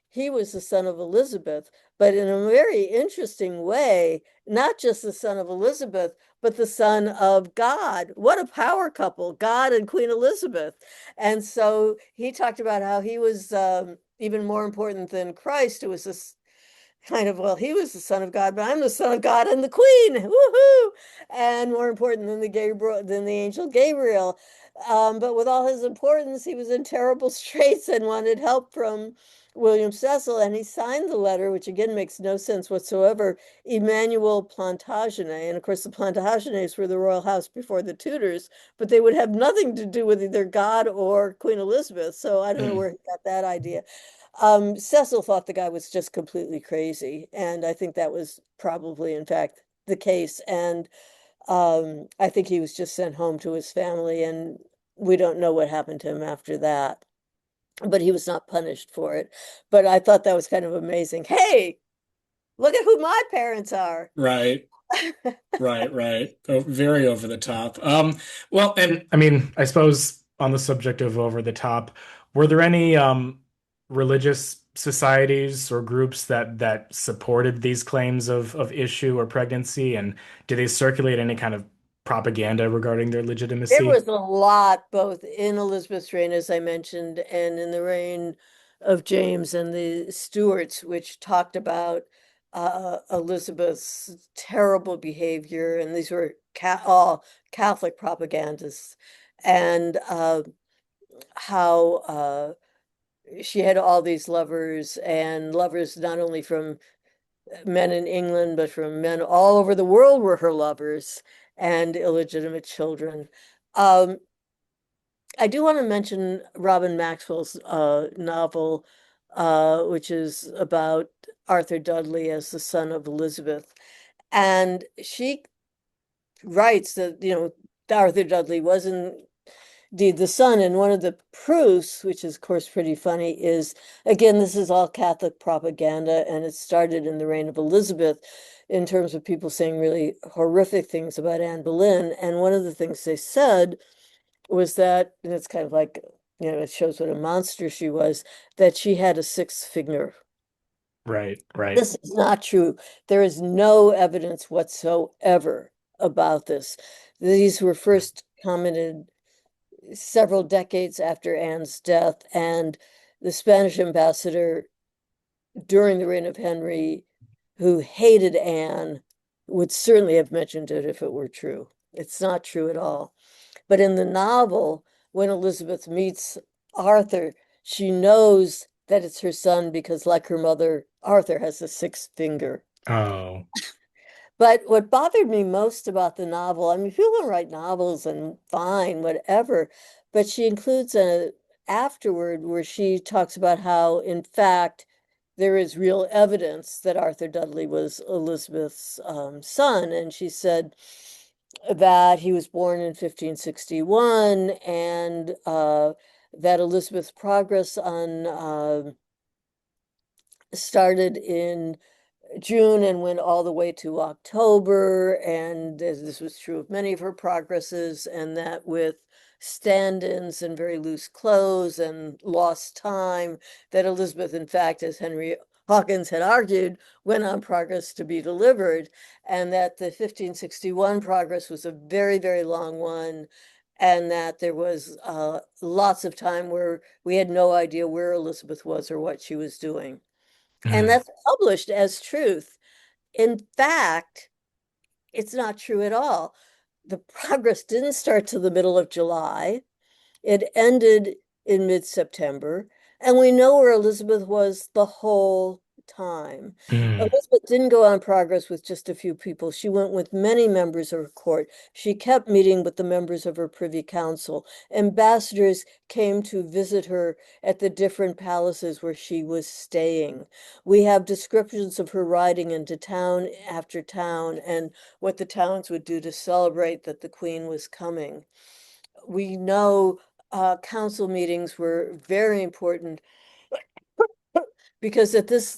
he was the son of Elizabeth, but in a very interesting way, not just the son of Elizabeth, but the son of God. What a power couple, God and Queen Elizabeth. And so he talked about how he was even more important than Christ, who was this kind of, well, he was the son of God, but I'm the son of God and the queen. Woohoo! And more important than the angel Gabriel. But with all his importance, he was in terrible straits and wanted help from William Cecil, and he signed the letter, which again makes no sense whatsoever, Emmanuel Plantagenet. And of course, the Plantagenets were the royal house before the Tudors, but they would have nothing to do with either God or Queen Elizabeth. So I don't know Hmm. where he got that idea. Cecil thought the guy was just completely crazy, and I think that was probably, in fact, the case. And I think he was just sent home to his family, and we don't know what happened to him after that. But he was not punished for it. But I thought that was kind of amazing. Hey, look at who my parents are. Right, right. Oh, very over the top. Well, And I mean, I suppose on the subject of over the top, were there any religious societies or groups that supported these claims of issue or pregnancy? And did they circulate any kind of propaganda regarding their There legitimacy? was a lot, both in Elizabeth's reign, as I mentioned, and in the reign of James and the Stuarts, which talked about Elizabeth's terrible behavior. And these were all Catholic propagandists, and how she had all these lovers, and lovers not only from men in England, but from men all over the world were her lovers, and illegitimate children. Um, I do want to mention Robin Maxwell's novel, which is about Arthur Dudley as the son of Elizabeth. And she writes that, Arthur Dudley was indeed the son. And one of the proofs, which is, of course, pretty funny, is again, this is all Catholic propaganda, and it started in the reign of Elizabeth in terms of people saying really horrific things about Anne Boleyn. And one of the things they said was that, and it's kind of like, it shows what a monster she was, that she had a sixth finger. Right, right. This is not true. There is no evidence whatsoever about this. These were first commented several decades after Anne's death, and the Spanish ambassador during the reign of Henry, who hated Anne, would certainly have mentioned it if it were true. It's not true at all. But in the novel, when Elizabeth meets Arthur, she knows that it's her son because, like her mother, Arthur has a sixth finger. Oh, But what bothered me most about the novel, I mean, people can write novels and fine, whatever, but she includes a afterward where she talks about how, in fact, there is real evidence that Arthur Dudley was Elizabeth's son. And she said that he was born in 1561 and that Elizabeth's progress on started in June and went all the way to October. And this was true of many of her progresses, and that with stand-ins and very loose clothes and lost time, that Elizabeth, in fact, as Henry Hawkins had argued, went on progress to be delivered, and that the 1561 progress was a very, very long one, and that there was lots of time where we had no idea where Elizabeth was or what she was doing. And Mm. that's published as truth. In fact, it's not true at all. The progress didn't start till the middle of July. It ended in mid-September, and we know where Elizabeth was the whole time. Mm. Elizabeth didn't go on progress with just a few people. She went with many members of her court. She kept meeting with the members of her Privy Council. Ambassadors came to visit her at the different palaces where she was staying. We have descriptions of her riding into town after town and what the towns would do to celebrate that the Queen was coming. We know council meetings were very important because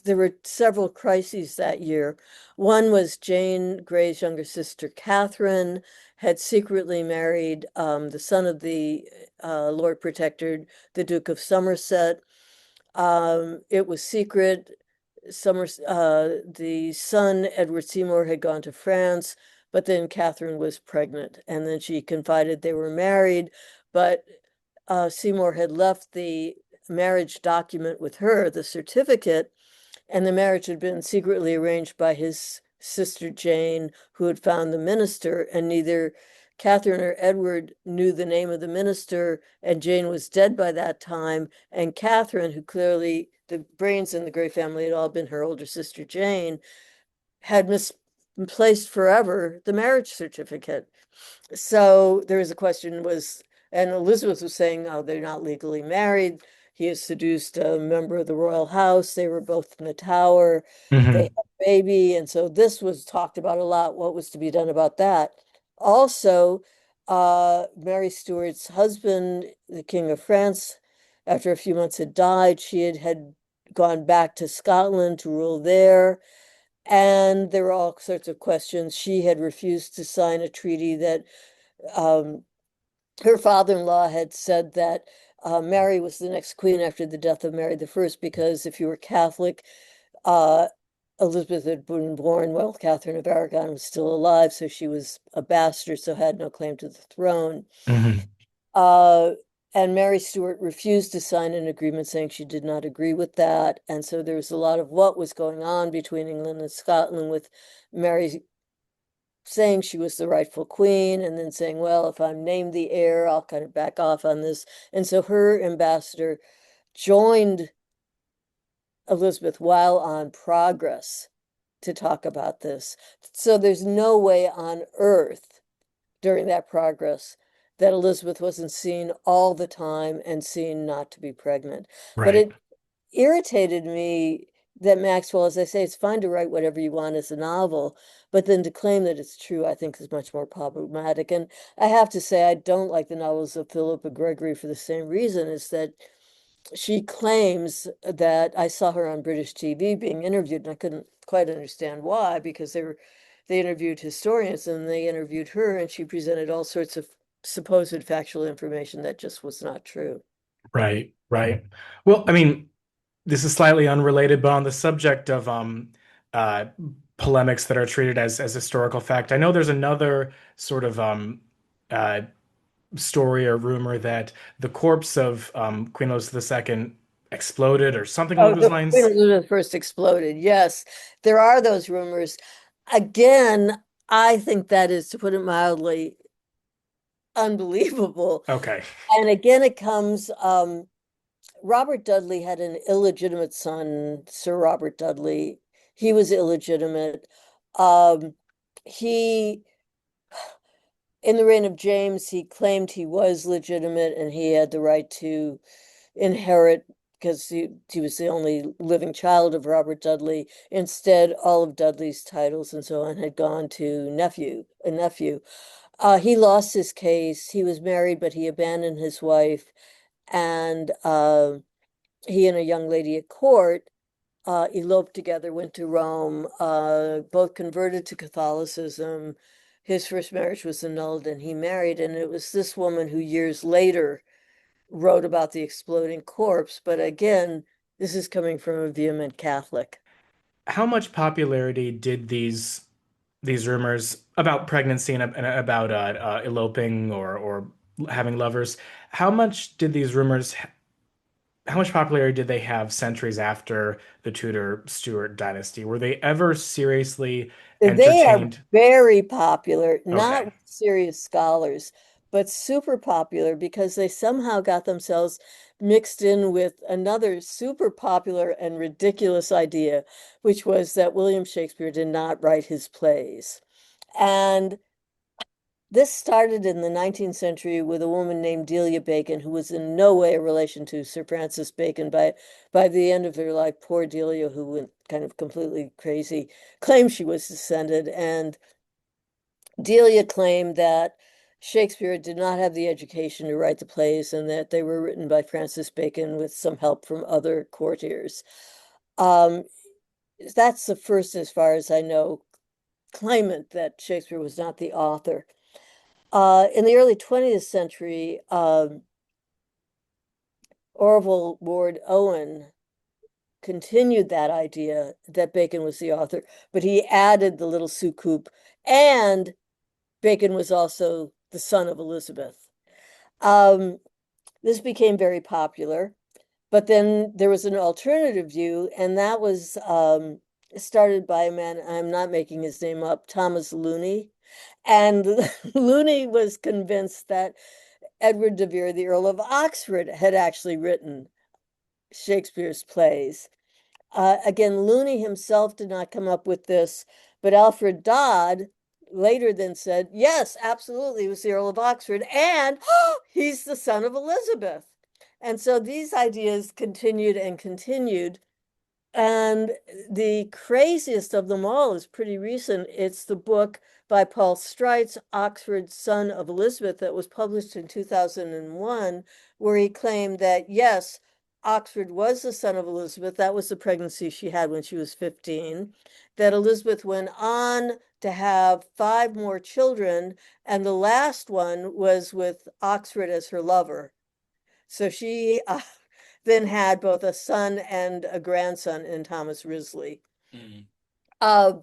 there were several crises that year. One was Jane Grey's younger sister, Catherine, had secretly married the son of the Lord Protector, the Duke of Somerset. It was secret. The son, Edward Seymour, had gone to France, but then Catherine was pregnant, and then she confided they were married, but Seymour had left the marriage document with her, the certificate, and the marriage had been secretly arranged by his sister Jane, who had found the minister, and neither Catherine or Edward knew the name of the minister, and Jane was dead by that time. And Catherine, who clearly the brains in the Grey family had all been her older sister Jane, had misplaced forever the marriage certificate. So there was a question was, and Elizabeth was saying, oh, they're not legally married. He has seduced a member of the royal house. They were both in the Tower. They had Hmm. a baby. And so this was talked about a lot, what was to be done about that. Also, Mary Stuart's husband, the King of France, after a few months had died, she had gone back to Scotland to rule there. And there were all sorts of questions. She had refused to sign a treaty that um, her father-in-law had said that Mary was the next queen after the death of Mary the First, because if you were Catholic, uh, Elizabeth had been born while Catherine of Aragon was still alive, so she was a bastard, so had no claim to the throne. Hmm. Uh, and Mary Stuart refused to sign an agreement saying she did not agree with that. And so there was a lot of what was going on between England and Scotland, with Mary saying she was the rightful queen and then saying, well, if I'm named the heir, I'll kind of back off on this. And so her ambassador joined Elizabeth while on progress to talk about this. So there's no way on earth during that progress that Elizabeth wasn't seen all the time and seen not to be pregnant. But Right. it irritated me that Maxwell, as I say, it's fine to write whatever you want as a novel, but then to claim that it's true, I think is much more problematic. And I have to say, I don't like the novels of Philippa Gregory for the same reason, is that she claims that I saw her on British TV being interviewed, and I couldn't quite understand why, because they interviewed historians and they interviewed her, and she presented all sorts of supposed factual information that just was not true. Right. Right. Well, I mean, this is slightly unrelated, but on the subject of uh, polemics that are treated as historical fact, I know there's another sort of uh, story or rumor that the corpse of Queen Elizabeth II exploded or something along Oh, those the Queen lines. Elizabeth first exploded. Yes, there are those rumors. Again, I think that is, to put it mildly, unbelievable. Okay. And again, it comes, Robert Dudley had an illegitimate son, Sir Robert Dudley. He was illegitimate. Um, he, in the reign of James, he claimed he was legitimate and he had the right to inherit because he was the only living child of Robert Dudley. Instead, all of Dudley's titles and so on had gone to a nephew. He lost his case. He was married, but he abandoned his wife, and he and a young lady at court eloped together, went to Rome, both converted to Catholicism. His first marriage was annulled, and he married, and it was this woman who years later wrote about the exploding corpse. But again, this is coming from a vehement Catholic. How much popularity did these rumors about pregnancy and about eloping or having lovers. How much did these rumors, how much popularity did they have centuries after the Tudor Stuart dynasty? Were they ever seriously They are entertained? very popular, not Okay. with serious scholars, but super popular because they somehow got themselves mixed in with another super popular and ridiculous idea, which was that William Shakespeare did not write his plays. And this started in the 19th century with a woman named Delia Bacon, who was in no way a relation to Sir Francis Bacon. By the end of her life, poor Delia, who went kind of completely crazy, claimed she was descended. And Delia claimed that Shakespeare did not have the education to write the plays and that they were written by Francis Bacon with some help from other courtiers. Um, that's the first, as far as I know, claimant that Shakespeare was not the author. In the early 20th century, Orville Ward Owen continued that idea that Bacon was the author, but he added the little soucoupe, and Bacon was also the son of Elizabeth. Um, this became very popular, but then there was an alternative view, and that was started by a man, I'm not making his name up, Thomas Looney. And Looney was convinced that Edward de Vere, the Earl of Oxford, had actually written Shakespeare's plays. Again, Looney himself did not come up with this, but Alfred Dodd later then said, yes, absolutely, he was the Earl of Oxford, and he's the son of Elizabeth. And so these ideas continued and continued. And the craziest of them all is pretty recent. It's the book by Paul Streitz, Oxford, Son of Elizabeth, that was published in 2001, where he claimed that, yes, Oxford was the son of Elizabeth. That was the pregnancy she had when she was 15. That Elizabeth went on to have 5 more children, and the last one was with Oxford as her lover. So she then had both a son and a grandson in Thomas Risley. Mm. Uh,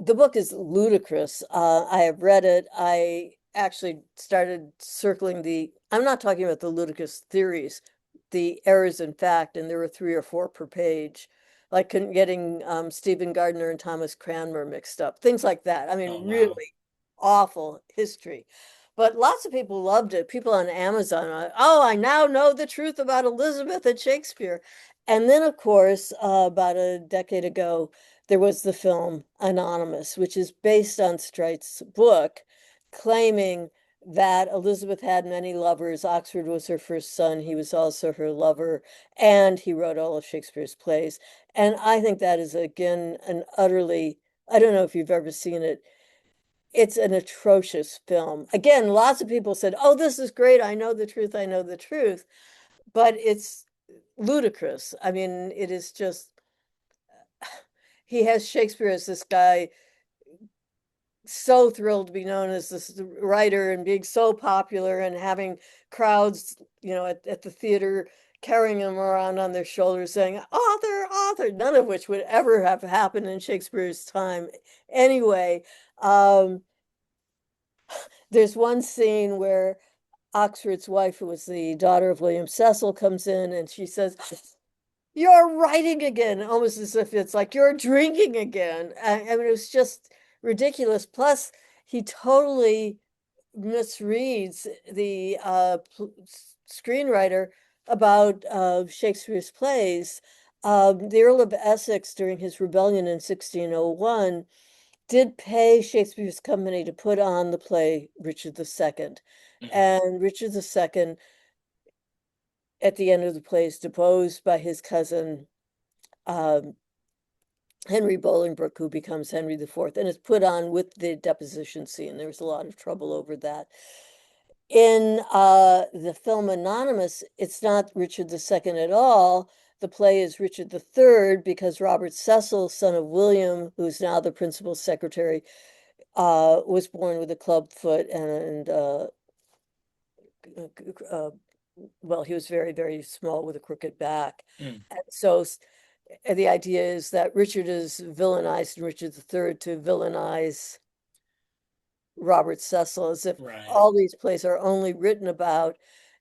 the book is ludicrous. I have read it. I actually started circling I'm not talking about the ludicrous theories, the errors in fact, and there were 3 or 4 per page, like getting Stephen Gardner and Thomas Cranmer mixed up, things like that. I Oh, mean, wow. really awful history. But lots of people loved it. People on Amazon are, oh, I now know the truth about Elizabeth and Shakespeare. And then, of course, about a decade ago, there was the film Anonymous, which is based on Streit's book, claiming that Elizabeth had many lovers. Oxford was her first son. He was also her lover, and he wrote all of Shakespeare's plays. And I think that is, again, an utterly, I don't know if you've ever seen it. It's an atrocious film. Again, lots of people said, oh, this is great. I know the truth. I know the truth. But it's ludicrous. I mean, it is just, he has Shakespeare as this guy so thrilled to be known as this writer and being so popular and having crowds, at the theater carrying him around on their shoulders saying, author, author, none of which would ever have happened in Shakespeare's time. Anyway, there's one scene where Oxford's wife, who was the daughter of William Cecil, comes in and she says, you're writing again, almost as if it's like you're drinking again. I mean, it was just ridiculous. Plus, he totally misreads the screenwriter about Shakespeare's plays. The Earl of Essex, during his rebellion in 1601, did pay Shakespeare's company to put on the play Richard II. Mhm. And Richard II, at the end of the play, is deposed by his cousin um, Henry Bolingbroke, who becomes Henry IV, and is put on with the deposition scene. There was a lot of trouble over that. In the film Anonymous, it's not Richard II at all. The play is Richard III because Robert Cecil, son of William, who's now the principal secretary, was born with a club foot and uh, well, he was very, very small with a crooked back. Mm. And so the idea is that Richard is villainized and Richard III to villainize Robert Cecil, as if Right. all these plays are only written about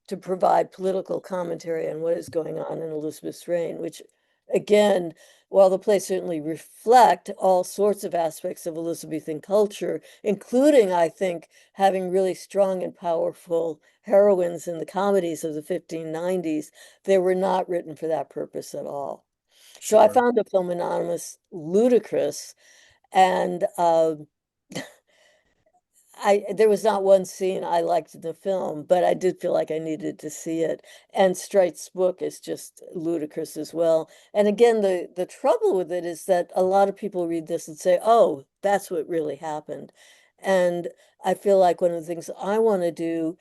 to provide political commentary on what is going on in Elizabeth's reign, which, again, while the plays certainly reflect all sorts of aspects of Elizabethan culture, including, I think, having really strong and powerful heroines in the comedies of the 1590s, they were not written for that purpose at all. So I Sure. found the film Anonymous ludicrous, and I there was not one scene I liked in the film, but I did feel like I needed to see it. And Streight's book is just ludicrous as well. And again, the trouble with it is that a lot of people read this and say, "Oh, that's what really happened." And I feel like one of the things I want to do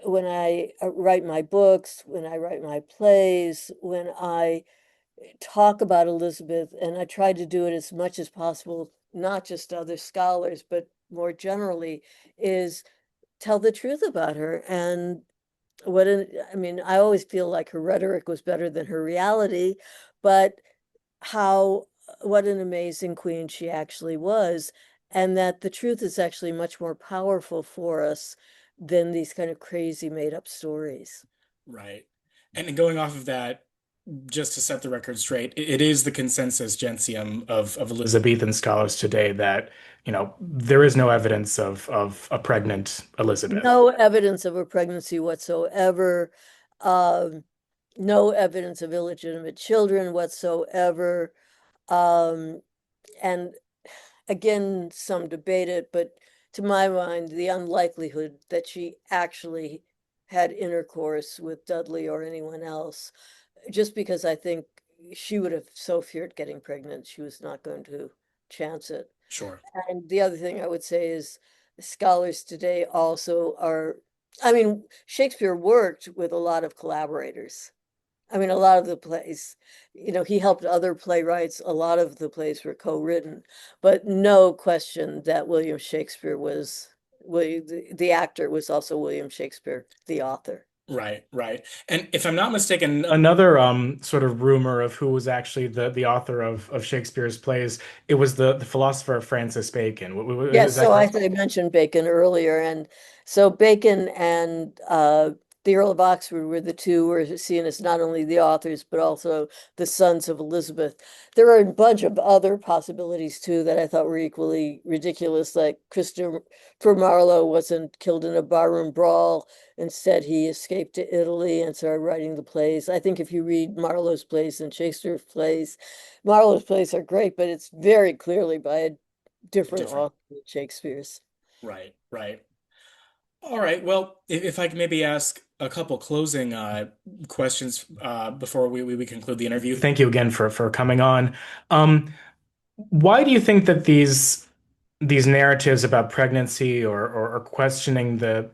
when I write my books, when I write my plays, when I talk about Elizabeth, and I try to do it as much as possible, not just to other scholars, but more generally, is tell the truth about her. And I mean, I always feel like her rhetoric was better than her reality, but how, what an amazing queen she actually was, and that the truth is actually much more powerful for us than these kind of crazy made up stories. Right. And going off of that, just to set the record straight, it is the consensus gentium of Elizabethan scholars today that, there is no evidence of a pregnant Elizabeth. No evidence of a pregnancy whatsoever. Um, no evidence of illegitimate children whatsoever. Um, and again, some debate it, but to my mind, the unlikelihood that she actually had intercourse with Dudley or anyone else, just because I think she would have so feared getting pregnant, she was not going to chance it. Sure. And the other thing I would say is scholars today also are, I mean, Shakespeare worked with a lot of collaborators. I mean, a lot of the plays, he helped other playwrights. A lot of the plays were co-written, but no question that William Shakespeare was, the actor was also William Shakespeare, the author. Right, right. And if I'm not mistaken, Another sort of rumor of who was actually the author of Shakespeare's plays, it was the philosopher Francis Bacon. Is Yes, that so correct? I mentioned Bacon earlier, and so Bacon and the Earl of Oxford were the two who were seen as not only the authors but also the sons of Elizabeth. There are a bunch of other possibilities too that I thought were equally ridiculous, like Christopher Marlowe wasn't killed in a barroom brawl. Instead, he escaped to Italy and started writing the plays. I think if you read Marlowe's plays and Shakespeare's plays, Marlowe's plays are great, but it's very clearly by a different different. author than Shakespeare's. Right, right. All right. Well, if I could maybe ask a couple closing questions before we conclude the interview. Thank you again for coming on. Um, why do you think that these narratives about pregnancy or questioning the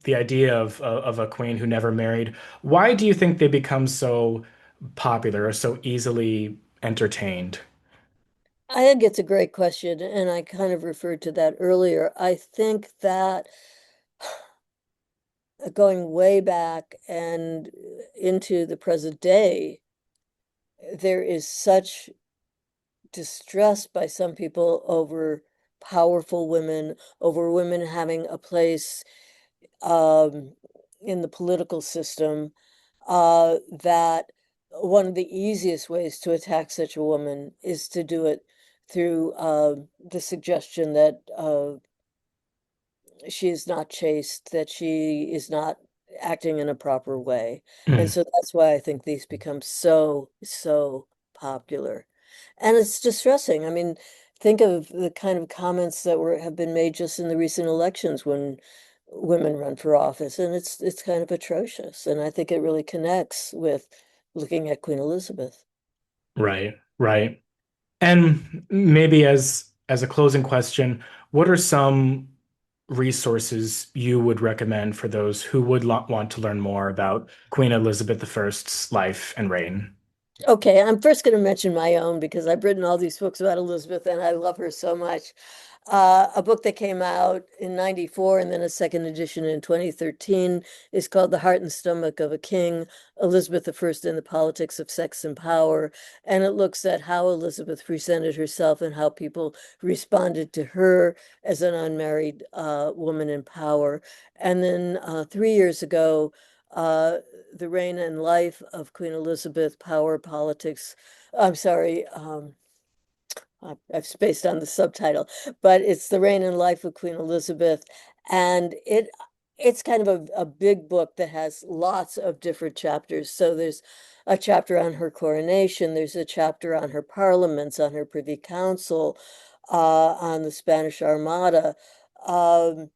idea of a queen who never married, why do you think they become so popular or so easily entertained? I think it's a great question, and I kind of referred to that earlier. I think that going way back and into the present day, there is such distress by some people over powerful women, over women having a place um, in the political system, that one of the easiest ways to attack such a woman is to do it through the suggestion that she is not chaste, that she is not acting in a proper way. And Mm, so that's why I think these become so, so popular. And it's distressing. I mean, think of the kind of comments that have been made just in the recent elections when women run for office, and it's kind of atrocious. And I think it really connects with looking at Queen Elizabeth. right, right. And maybe as a closing question, what are some resources you would recommend for those who would want to learn more about Queen Elizabeth I's life and reign? Okay, I'm first going to mention my own because I've written all these books about Elizabeth and I love her so much. A book that came out in 94 and then a second edition in 2013 is called The Heart and Stomach of a King, Elizabeth I and the Politics of Sex and Power. And it looks at how Elizabeth presented herself and how people responded to her as an unmarried woman in power. And then 3 years ago, uh, The Reign and Life of Queen Elizabeth, Power, Politics. I'm sorry. I've spaced on the subtitle, but it's The Reign and Life of Queen Elizabeth, and it's kind of a big book that has lots of different chapters. So there's a chapter on her coronation, there's a chapter on her parliaments, on her Privy Council, on the Spanish Armada. Um,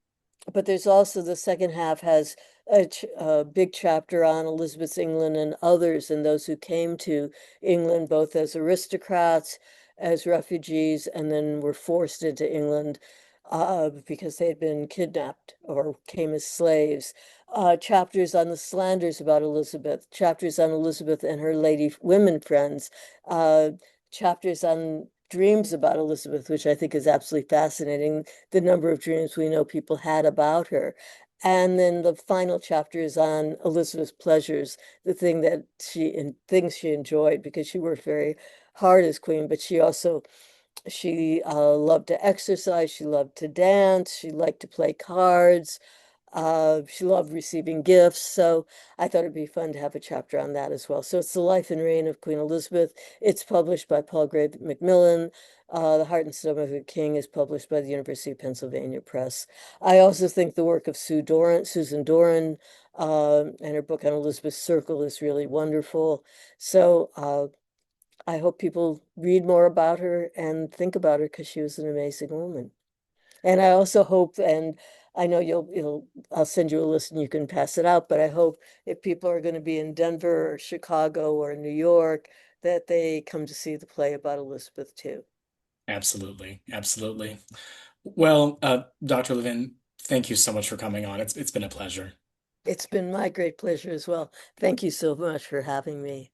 but there's also the second half has a big chapter on Elizabeth's England and others and those who came to England both as aristocrats, as refugees, and then were forced into England because they had been kidnapped or came as slaves. Chapters on the slanders about Elizabeth, chapters on Elizabeth and her lady women friends, uh, chapters on dreams about Elizabeth, which I think is absolutely fascinating, the number of dreams we know people had about her. And then the final chapter is on Elizabeth's pleasures, the thing that she and things she enjoyed because she worked very hard as queen, but she loved to exercise, she loved to dance, she liked to play cards, she loved receiving gifts. So I thought it'd be fun to have a chapter on that as well. So it's The Life and Reign of Queen Elizabeth. It's published by Palgrave Macmillan. The Heart and Stomach of the King is published by the University of Pennsylvania Press. I also think the work of Susan Doran, and her book on Elizabeth's Circle is really wonderful. So I hope people read more about her and think about her because she was an amazing woman. And I also hope, and I know I'll send you a list and you can pass it out, but I hope if people are going to be in Denver or Chicago or New York, that they come to see the play about Elizabeth too. Absolutely, absolutely. Well, Dr. Levin, thank you so much for coming on. It's been a pleasure. It's been my great pleasure as well. Thank you so much for having me.